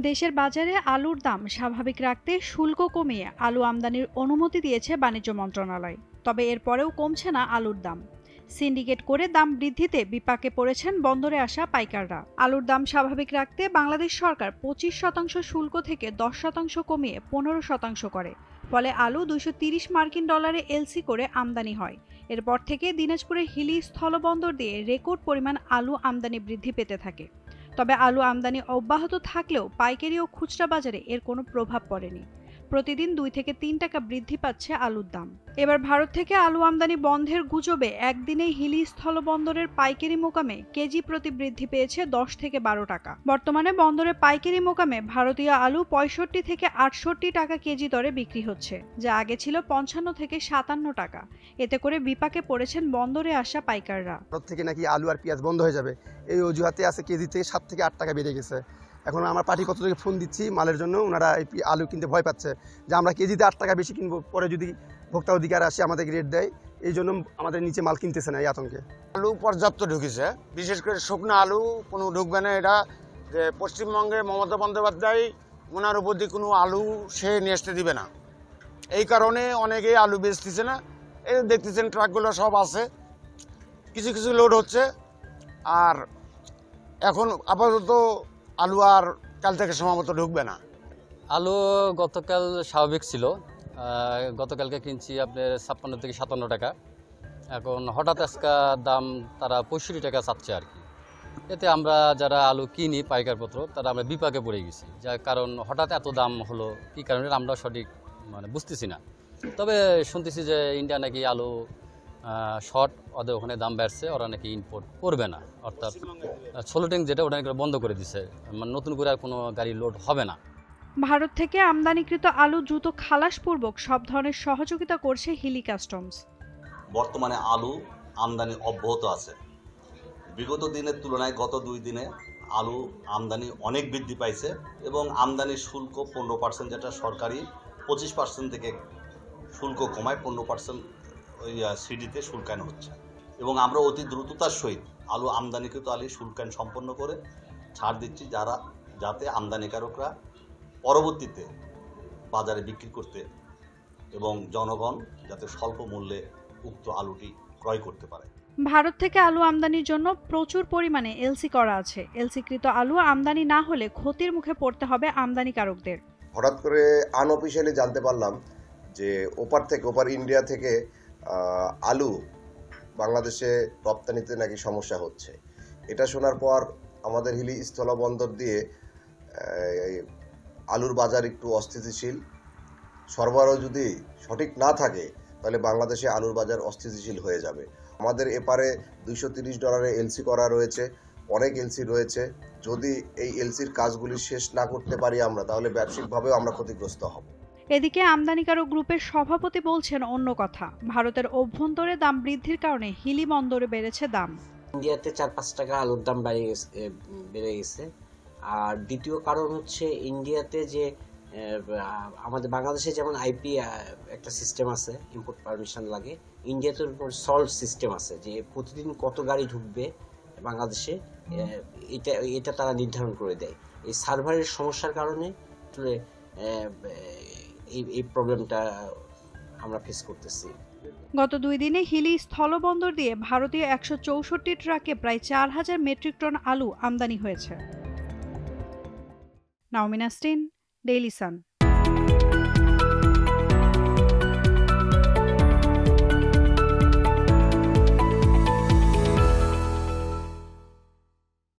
দেশের বাজারে আলুর দাম স্বাভাবিক রাখতে শুল্ক কমিয়ে আলু আমদানির অনুমতি দিয়েছে বাণিজ্য মন্ত্রণালয়। তবে এরপরেও কমছে না আলুর দাম। সিন্ডিকেট করে দাম বৃদ্ধিতে বিপাকে পড়েছেন বন্দরে আসা পাইকাররা। আলুর দাম স্বাভাবিক রাখতে বাংলাদেশ সরকার 25% শুল্ক থেকে 10% কমিয়ে 15% করে। ফলে আলু 230 মার্কিন ডলারে এলসি করে আমদানি হয়। এরপর থেকে দিনাজপুরের হিলি স্থলবন্দর দিয়ে রেকর্ড পরিমাণ আলু আমদানি বৃদ্ধি পেতে থাকে। তবে আলু আমদানি অব্যাহত থাকলেও পাইকারি ও খুচরা বাজারে এর কোনো প্রভাব পড়েনি। প্রতিদিন 2 থেকে 3 টাকা বৃদ্ধি পাচ্ছে আলুর দাম। এবার ভারত থেকে আলু আমদানি বন্ধের গুজবে একদিনেই হিলি স্থলবন্দরের পাইকারি মোকামে কেজি প্রতি বৃদ্ধি পেয়েছে 10 থেকে 12 টাকা। বর্তমানে বন্দরে পাইকারি মোকামে ভারতীয় আলু 65 থেকে 68 টাকা কেজি দরে বিক্রি হচ্ছে, যা আগে ছিল 55 থেকে 57 টাকা। এতে করে বিপাকে পড়েছেন বন্দরে আসা পাইকাররা। ভারত থেকে নাকি আলু আর পেঁয়াজ বন্ধ হয়ে যাবে, এই অজুহাতে আছে কেজি থেকে 7 থেকে 8 টাকা বেড়ে গেছে। এখন আমরা পার্টি কত থেকে ফোন দিচ্ছি মালের জন্য, ওনারা এই আলু কিনতে ভয় পাচ্ছে যে আমরা কেজিতে 8 টাকা বেশি কিনবো, পরে যদি ভোক্তা অধিকার আসে আমাদের রেট দেয়, এই জন্য আমাদের নিচে মাল কিনতেছে না এই আতঙ্কে। আলু পর্যাপ্ত ঢুকেছে, বিশেষ করে শুকনো আলু কোনো ঢুকবে না। এটা যে পশ্চিমবঙ্গে মমতা বন্দ্যোপাধ্যায় ওনার উপর দিয়ে কোনো আলু সে নিয়ে আসতে দিবে না, এই কারণে অনেকেই আলু বেচতেছে না। এই দেখতেছেন ট্রাকগুলো সব আছে, কিছু কিছু লোড হচ্ছে। আর এখন আপাতত আলু আর কাল থেকে সম্ভবত ঢুকবে না। আলু গতকাল স্বাভাবিক ছিল, গতকালকে কিনছি আপনার 56 থেকে 57 টাকা। এখন হঠাৎ আজকা দাম তারা 65 টাকা চাচ্ছে আর কি। এতে আমরা যারা আলু কিনি পাইকারপত্র তারা আমরা বিপাকে পড়ে গেছি, যার কারণ হঠাৎ এত দাম হলো কী কারণে আমরা সঠিক বুঝতেছি না। তবে শুনতেছি যে ইন্ডিয়া নাকি আলু শর্ট, ওদের ওখানে দাম বাড়ছে, ওরা নাকি ইম্পোর্ট করবে না, অর্থাৎ সোলোটিং যেটা ওটা নাকি বন্ধ করে দিছে, নতুন করে আর কোনো গাড়ি লোড হবে না। ভারত থেকে আমদানিকৃত আলু দ্রুত খালাসপূর্বক সব ধরনের সহযোগিতা করছে হিলি কাস্টমস। বর্তমানে আলু আমদানি অব্যাহত আছে। বিগত দিনের তুলনায় গত 2 দিনে আলু আমদানি অনেক বৃদ্ধি পাইছে এবং আমদানির শুল্ক 15%, যেটা সরকারি 25% থেকে শুল্ক কমায় 15% ওই সিডিতে শুল্কায়ন হচ্ছে। এবং আমরা অতি দ্রুততার সহিত আলু আমদানিকৃত আলু শুল্কায়ন সম্পন্ন করে ছাড় দিচ্ছি, যাতে আমদানিকারকরা পরবর্তীতে বাজারে বিক্রি করতে এবং জনগণ যাতে স্বল্প মূল্যে উক্ত আলুটি ক্রয় করতে পারে। ভারত থেকে আলু আমদানির জন্য প্রচুর পরিমাণে এলসি করা আছে। এলসিকৃত আলু আমদানি না হলে ক্ষতির মুখে পড়তে হবে আমদানিকারকদের। হঠাৎ করে আনঅফিশিয়ালি জানতে পারলাম যে ওপার ইন্ডিয়া থেকে আলু বাংলাদেশে রপ্তানিতে নাকি সমস্যা হচ্ছে। এটা শোনার পর আমাদের হিলি স্থলবন্দর দিয়ে আলুর বাজার একটু অস্থিতিশীল। সরবরাহ যদি সঠিক না থাকে তাহলে বাংলাদেশে আলুর বাজার অস্থিতিশীল হয়ে যাবে। আমাদের এপারে 230 ডলারে এলসি করা রয়েছে, অনেক এলসি রয়েছে। যদি এই এলসির কাজগুলি শেষ না করতে পারি আমরা, তাহলে ব্যবসায়িকভাবেও আমরা ক্ষতিগ্রস্ত হব। এদিকে আমদানিকারক গ্রুপের সভাপতি বলছেন অন্য কথা। ভারতের অভ্যন্তরে দাম বৃদ্ধির কারণে হিলি বন্দরে বেড়েছে দাম। ইন্ডিয়াতে 4-5 টাকা আলুর দাম বেড়ে গেছে। আর দ্বিতীয় কারণ হচ্ছে ইন্ডিয়াতে যে আমাদের বাংলাদেশে যেমন আইপি একটা সিস্টেম আছে, ইম্পোর্ট পারমিশন লাগে, ইন্ডিয়াতে সল্ট সিস্টেম আছে, যে প্রতিদিন কত গাড়ি ঢুকবে বাংলাদেশে এটা তারা নির্ধারণ করে দেয়। এই সার্ভারের সমস্যার কারণে এই প্রবলেমটা আমরা ফেস করতেছি। গত 2 দিনে হিলি স্থলবন্দর দিয়ে ভারতীয় 164 ট্রাকে প্রায় 4000 মেট্রিক টন আলু আমদানি হয়েছে। নাওমিন নাসরিন, ডেইলি সান।